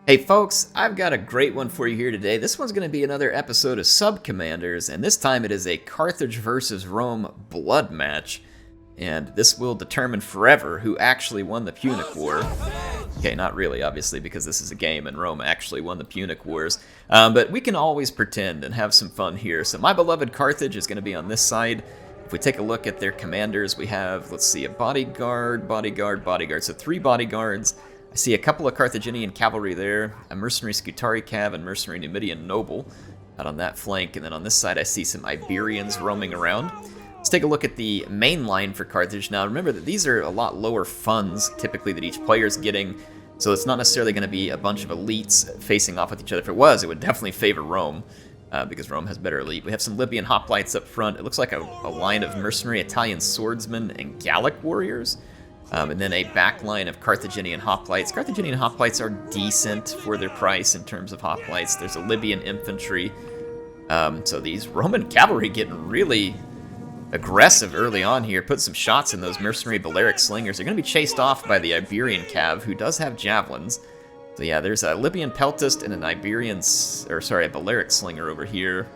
Hey folks, I've got a great one for you here today. This one's going to be another episode of Sub-Commanders, and this time it is a Carthage versus Rome blood match. And this will determine forever who actually won the Punic War. Okay, not really, obviously, because this is a game and Rome actually won the Punic Wars. But we can always pretend and have some fun here. So my beloved Carthage is going to be on this side. If we take a look at their commanders, we have, let's see, a bodyguard, so 3 bodyguards. I see a couple of Carthaginian cavalry there, a mercenary Scutari cav and mercenary Numidian noble out on that flank, and then on this side I see some Iberians roaming around. Let's take a look at the main line for Carthage. Now remember that these are a lot lower funds typically that each player is getting, so it's not necessarily going to be a bunch of elites facing off with each other. If it was, it would definitely favor Rome, because Rome has better elite. We have some Libyan hoplites up front. It looks like a line of mercenary Italian swordsmen and Gallic warriors. And then a back line of Carthaginian hoplites. Carthaginian hoplites are decent for their price in terms of hoplites. There's a Libyan infantry. So these Roman cavalry getting really aggressive early on here. Put some shots in those mercenary Balearic slingers. They're going to be chased off by the Iberian cav, who does have javelins. So yeah, there's a Libyan peltist and a Balearic slinger over here.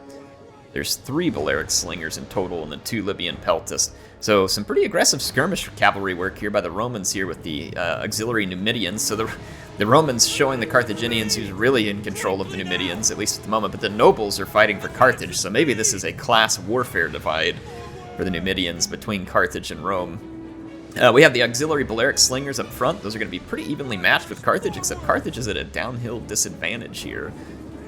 There's 3 Balearic slingers in total and then 2 Libyan peltists. So some pretty aggressive skirmish cavalry work here by the Romans here with the auxiliary Numidians. So the Romans showing the Carthaginians who's really in control of the Numidians, at least at the moment. But the nobles are fighting for Carthage, so maybe this is a class warfare divide for the Numidians between Carthage and Rome. We have the auxiliary Balearic slingers up front. Those are going to be pretty evenly matched with Carthage, except Carthage is at a downhill disadvantage here.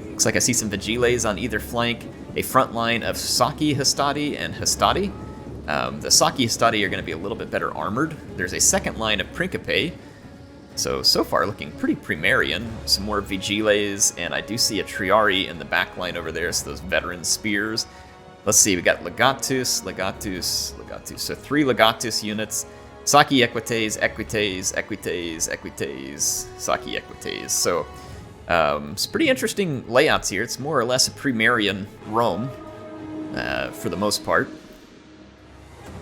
Looks like I see some Vigiles on either flank, a front line of Saki Hastati and Hastati. The Saki Hastati are going to be a little bit better armored. There's a second line of Principe. So far looking pretty Primarian. Some more Vigiles, and I do see a Triari in the back line over there, so those veteran spears. Let's see, we got Legatus. So 3 Legatus units. Saki Equites, Saki Equites. So it's pretty interesting layouts here. It's more or less a Primarian Rome for the most part.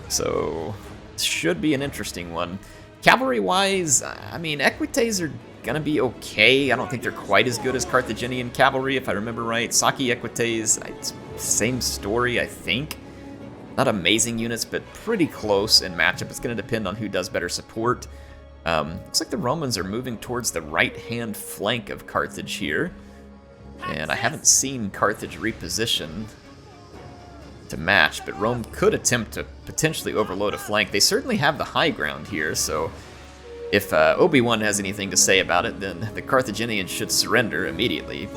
So it should be an interesting one. Cavalry-wise, I mean, Equites are going to be okay. I don't think they're quite as good as Carthaginian cavalry, if I remember right. Saki Equites, same story, I think. Not amazing units, but pretty close in matchup. It's going to depend on who does better support. Looks like the Romans are moving towards the right-hand flank of Carthage here. And I haven't seen Carthage reposition to match, but Rome could attempt to potentially overload a flank. They certainly have the high ground here, so if Obi-Wan has anything to say about it, then the Carthaginians should surrender immediately,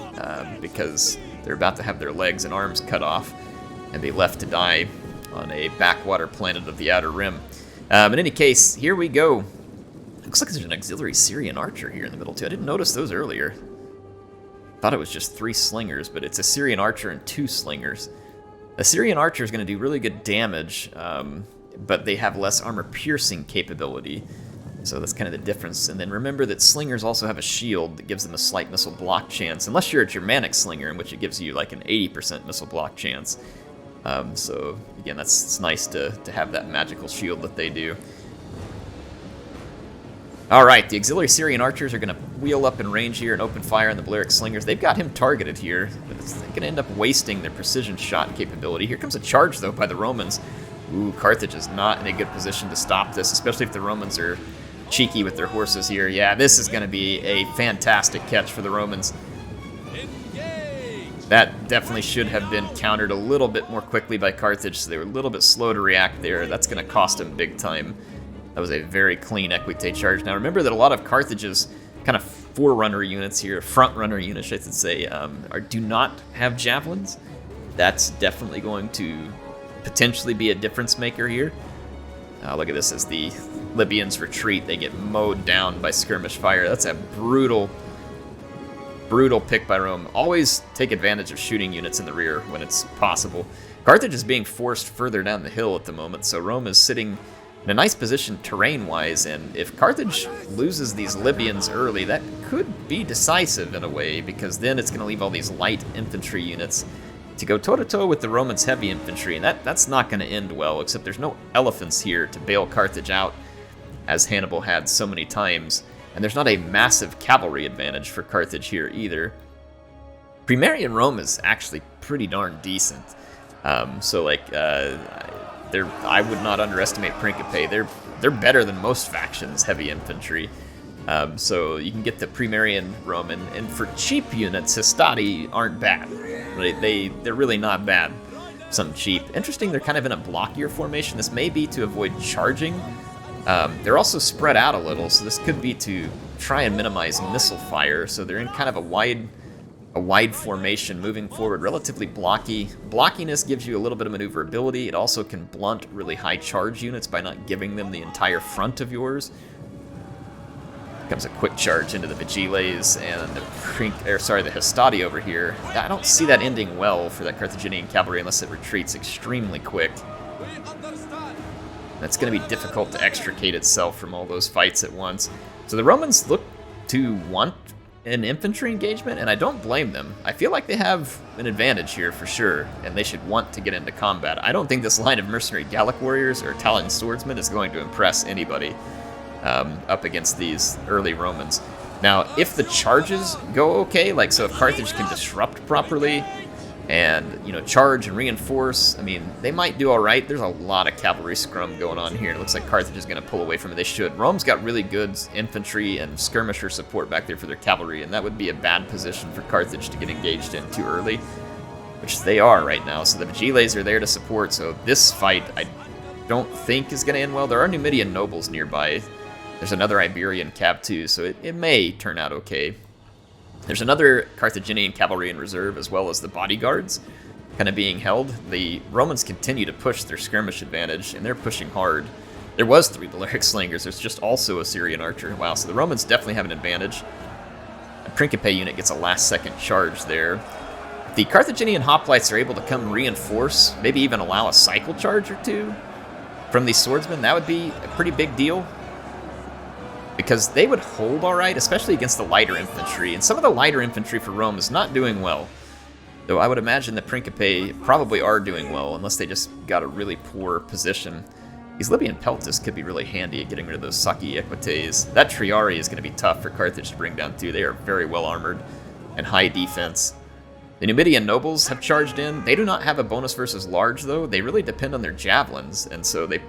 because they're about to have their legs and arms cut off and be left to die on a backwater planet of the Outer Rim. In any case, here we go. Looks like there's an auxiliary Syrian archer here in the middle too. I didn't notice those earlier. Thought it was just 3 slingers, but it's a Syrian archer and 2 slingers. A Syrian archer is going to do really good damage, but they have less armor-piercing capability, so that's kind of the difference. And then remember that slingers also have a shield that gives them a slight missile block chance, unless you're a Germanic slinger, in which it gives you like an 80% missile block chance. So again, it's nice to have that magical shield that they do. Alright, the auxiliary Syrian archers are going to wheel up in range here and open fire on the Balearic slingers. They've got him targeted here, but they're going to end up wasting their precision shot capability. Here comes a charge, though, by the Romans. Ooh, Carthage is not in a good position to stop this, especially if the Romans are cheeky with their horses here. Yeah, this is going to be a fantastic catch for the Romans. That definitely should have been countered a little bit more quickly by Carthage, so they were a little bit slow to react there. That's going to cost them big time. That was a very clean Equite charge. Now remember that a lot of Carthage's kind of forerunner units here, front-runner units I should say, do not have javelins. That's definitely going to potentially be a difference maker here. Look at this, as the Libyans retreat, they get mowed down by skirmish fire. That's a brutal pick by Rome. Always take advantage of shooting units in the rear when it's possible. Carthage is being forced further down the hill at the moment, so Rome is sitting in a nice position terrain-wise, and if Carthage loses these Libyans early, that could be decisive in a way, because then it's going to leave all these light infantry units to go toe-to-toe with the Romans' heavy infantry, and that's not going to end well, except there's no elephants here to bail Carthage out, as Hannibal had so many times and there's not a massive cavalry advantage for Carthage here either. Primarian Rome is actually pretty darn decent. I would not underestimate Principe. They're better than most factions' heavy infantry. So you can get the Primarian Roman, and for cheap units, Hastati aren't bad. They're really not bad. Some cheap. Interesting, they're kind of in a blockier formation. This may be to avoid charging. They're also spread out a little, so this could be to try and minimize missile fire. So they're in kind of a wide formation moving forward, relatively blocky. Blockiness gives you a little bit of maneuverability. It also can blunt really high charge units by not giving them the entire front of yours. Comes a quick charge into the Vigiles and the Hastati over here. I don't see that ending well for that Carthaginian cavalry unless it retreats extremely quick. That's going to be difficult to extricate itself from all those fights at once. So the Romans look to want an infantry engagement, and I don't blame them. I feel like they have an advantage here for sure, and they should want to get into combat. I don't think this line of mercenary Gallic warriors or Italian swordsmen is going to impress anybody up against these early Romans. Now, if the charges go okay, like so if Carthage can disrupt properly and, you know, charge and reinforce, I mean, they might do all right. There's a lot of cavalry scrum going on here. It looks like Carthage is going to pull away from it. They should. Rome's got really good infantry and skirmisher support back there for their cavalry, and that would be a bad position for Carthage to get engaged in too early, which they are right now. So the Vigiles are there to support, so this fight I don't think is going to end well. There are Numidian nobles nearby. There's another Iberian cav too, so it may turn out okay. There's another Carthaginian cavalry in reserve, as well as the bodyguards kind of being held. The Romans continue to push their skirmish advantage, and they're pushing hard. There was 3 Balearic slingers. There's just also a Syrian archer. Wow, so the Romans definitely have an advantage. A Principe unit gets a last-second charge there. The Carthaginian hoplites are able to come reinforce, maybe even allow a cycle charge or two from these swordsmen. That would be a pretty big deal, because they would hold all right, especially against the lighter infantry. And some of the lighter infantry for Rome is not doing well, though I would imagine the Principe probably are doing well, unless they just got a really poor position. These Libyan Peltas could be really handy at getting rid of those Saki Equites. That Triari is going to be tough for Carthage to bring down too. They are very well armored and high defense. The Numidian nobles have charged in. They do not have a bonus versus large, though. They really depend on their javelins, and so they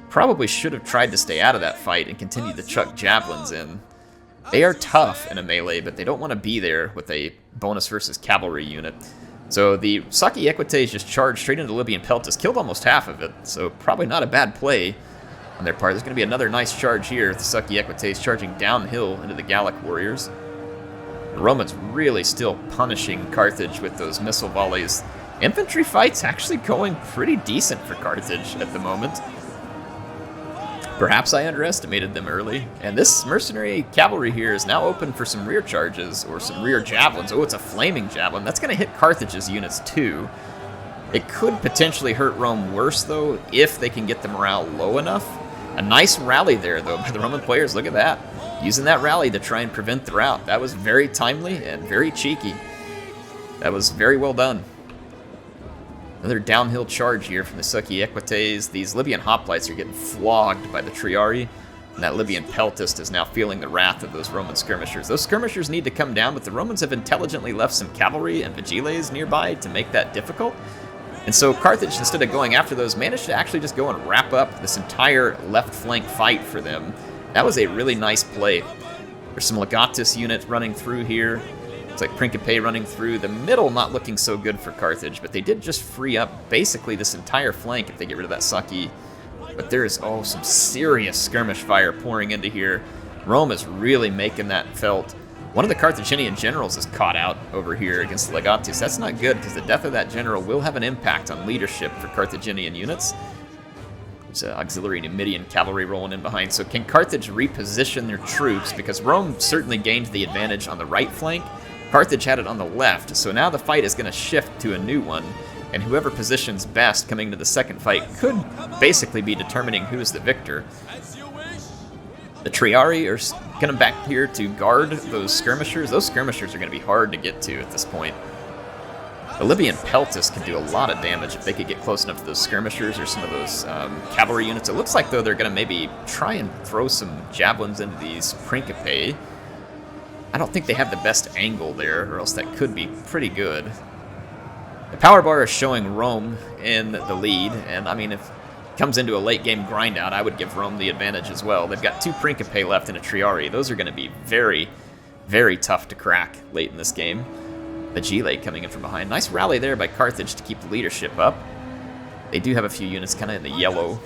probably should have tried to stay out of that fight and continue to chuck javelins in. They are tough in a melee, but they don't want to be there with a bonus versus cavalry unit. So the Saki Equites just charged straight into Libyan Peltas, killed almost half of it, so probably not a bad play on their part. There's going to be another nice charge here, the Saki Equites charging downhill into the Gallic warriors. The Romans really still punishing Carthage with those missile volleys. Infantry fights actually going pretty decent for Carthage at the moment. Perhaps I underestimated them early, and this mercenary cavalry here is now open for some rear charges or some rear javelins. Oh, it's a flaming javelin. That's going to hit Carthage's units too. It could potentially hurt Rome worse, though, if they can get the morale low enough. A nice rally there, though, by the Roman players. Look at that. Using that rally to try and prevent the rout. That was very timely and very cheeky. That was very well done. Another downhill charge here from the Saki Equites. These Libyan hoplites are getting flogged by the Triari, and that Libyan Peltist is now feeling the wrath of those Roman skirmishers. Those skirmishers need to come down, but the Romans have intelligently left some cavalry and Vigiles nearby to make that difficult. And so Carthage, instead of going after those, managed to actually just go and wrap up this entire left flank fight for them. That was a really nice play. There's some Legatus units running through here. It's like Principe running through. The middle not looking so good for Carthage, but they did just free up basically this entire flank if they get rid of that Saki. But there is, some serious skirmish fire pouring into here. Rome is really making that felt. One of the Carthaginian generals is caught out over here against the Legatus. That's not good, because the death of that general will have an impact on leadership for Carthaginian units. There's auxiliary Numidian cavalry rolling in behind. So can Carthage reposition their troops? Because Rome certainly gained the advantage on the right flank. Carthage had it on the left, so now the fight is going to shift to a new one, and whoever positions best coming to the second fight could basically be determining who is the victor. The Triari are coming back here to guard those skirmishers. Those skirmishers are going to be hard to get to at this point. The Libyan Peltis can do a lot of damage if they could get close enough to those skirmishers or some of those cavalry units. It looks like, though, they're going to maybe try and throw some javelins into these Principe. I don't think they have the best angle there, or else that could be pretty good. The power bar is showing Rome in the lead, and I mean, if it comes into a late-game grind-out, I would give Rome the advantage as well. They've got 2 Principe left and a Triari. Those are going to be very, very tough to crack late in this game. The Gile coming in from behind. Nice rally there by Carthage to keep the leadership up. They do have a few units kind of in the yellow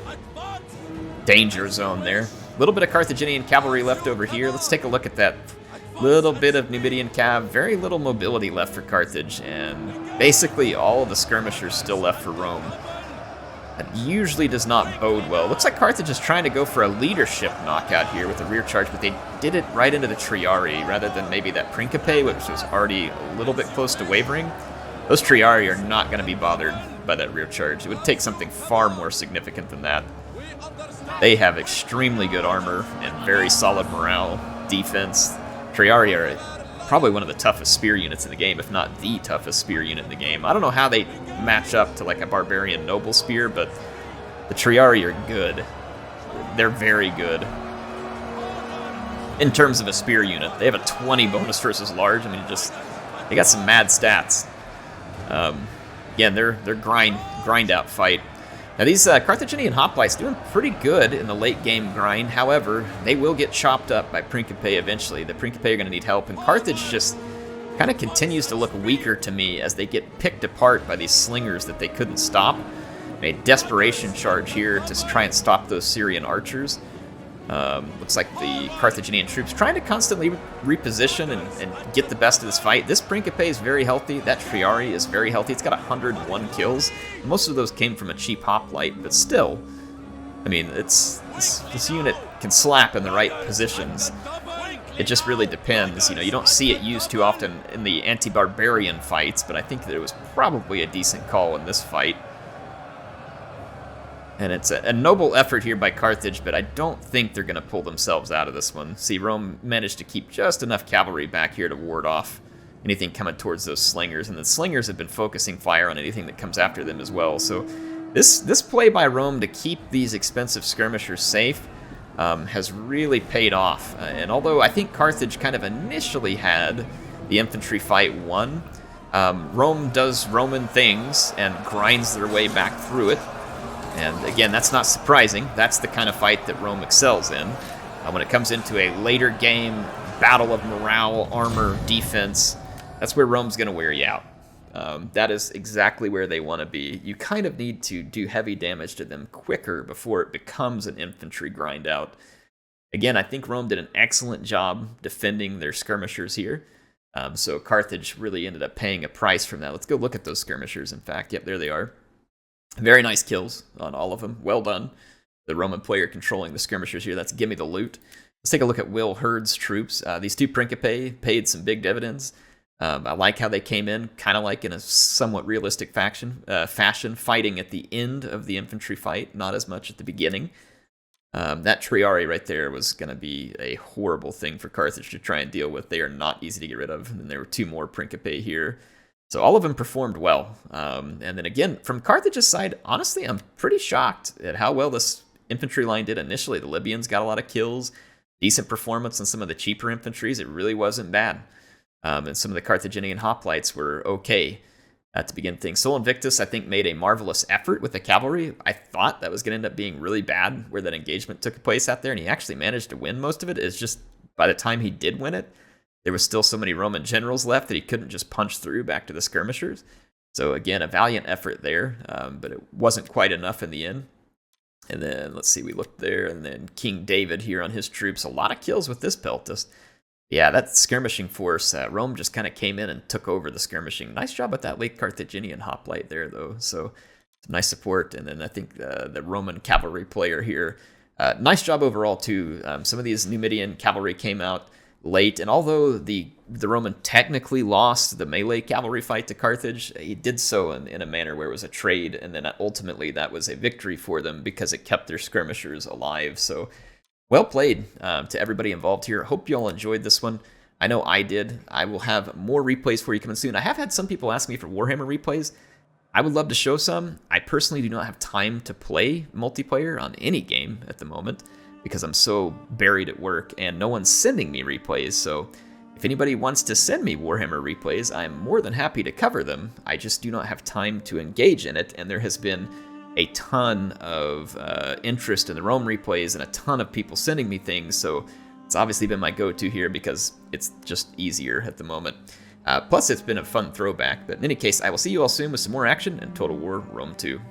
danger zone there. A little bit of Carthaginian cavalry left over here. Let's take a look at that. Little bit of Numidian cav. Very little mobility left for Carthage, and basically all of the skirmishers still left for Rome. That usually does not bode well. Looks like Carthage is trying to go for a leadership knockout here with a rear charge, but they did it right into the Triari rather than maybe that Principe, which was already a little bit close to wavering. Those Triari are not going to be bothered by that rear charge. It would take something far more significant than that. They have extremely good armor and very solid morale, defense. Triari are probably one of the toughest spear units in the game, if not the toughest spear unit in the game. I don't know how they match up to like a barbarian noble spear, but the Triari are good. They're very good. In terms of a spear unit, they have a 20 bonus versus large. I mean, they got some mad stats. Again, they're grind out fight. Now these Carthaginian hoplites doing pretty good in the late game grind. However, they will get chopped up by Principe eventually. The Principe are going to need help, and Carthage just kind of continues to look weaker to me as they get picked apart by these slingers that they couldn't stop. A desperation charge here to try and stop those Syrian archers. Looks like the Carthaginian troops trying to constantly reposition and get the best of this fight. This Principe is very healthy. That Triari is very healthy. It's got 101 kills. Most of those came from a cheap hoplite, but still, I mean, this unit can slap in the right positions. It just really depends. You know, you don't see it used too often in the anti-barbarian fights, but I think that it was probably a decent call in this fight. And it's a noble effort here by Carthage, but I don't think they're going to pull themselves out of this one. See, Rome managed to keep just enough cavalry back here to ward off anything coming towards those slingers, and the slingers have been focusing fire on anything that comes after them as well. So this play by Rome to keep these expensive skirmishers safe has really paid off. And although I think Carthage kind of initially had the infantry fight won, Rome does Roman things and grinds their way back through it. And again, that's not surprising. That's the kind of fight that Rome excels in. When it comes into a later game, battle of morale, armor, defense, that's where Rome's going to wear you out. That is exactly where they want to be. You kind of need to do heavy damage to them quicker before it becomes an infantry grind out. Again, I think Rome did an excellent job defending their skirmishers here. So Carthage really ended up paying a price from that. Let's go look at those skirmishers, in fact. Yep, there they are. Very nice kills on all of them. Well done. The Roman player controlling the skirmishers here. That's gimme the loot. Let's take a look at Will Hurd's troops. These 2 Principe paid some big dividends. I like how they came in, kind of like in a somewhat realistic fashion, fighting at the end of the infantry fight, not as much at the beginning. That Triari right there was going to be a horrible thing for Carthage to try and deal with. They are not easy to get rid of. And then there were 2 more Principe here. So all of them performed well. And then again, from Carthage's side, honestly, I'm pretty shocked at how well this infantry line did initially. The Libyans got a lot of kills, decent performance on some of the cheaper infantries. It really wasn't bad. And some of the Carthaginian hoplites were okay to begin things. Sol Invictus, I think, made a marvelous effort with the cavalry. I thought that was going to end up being really bad where that engagement took place out there, and he actually managed to win most of it. It's just by the time he did win it, there was still so many Roman generals left that he couldn't just punch through back to the skirmishers. So again, a valiant effort there, but it wasn't quite enough in the end. And then, let's see, we looked there, and then King David here on his troops. A lot of kills with this Peltis. Yeah, that skirmishing force, Rome just kind of came in and took over the skirmishing. Nice job with that late Carthaginian hoplite there, though. So, some nice support. And then I think the Roman cavalry player here, nice job overall, too. Some of these Numidian cavalry came out late, and although the Roman technically lost the melee cavalry fight to Carthage, he did so in a manner where it was a trade, and then ultimately that was a victory for them because it kept their skirmishers alive. So well played to everybody involved here. Hope you all enjoyed this one. I know I did. I will have more replays for you coming soon. I have had some people ask me for Warhammer replays. I would love to show some. I personally do not have time to play multiplayer on any game at the moment because I'm so buried at work and no one's sending me replays. So if anybody wants to send me Warhammer replays, I'm more than happy to cover them. I just do not have time to engage in it, and there has been a ton of interest in the Rome replays and a ton of people sending me things, so it's obviously been my go-to here because it's just easier at the moment. Plus, it's been a fun throwback. But in any case, I will see you all soon with some more action in Total War Rome 2.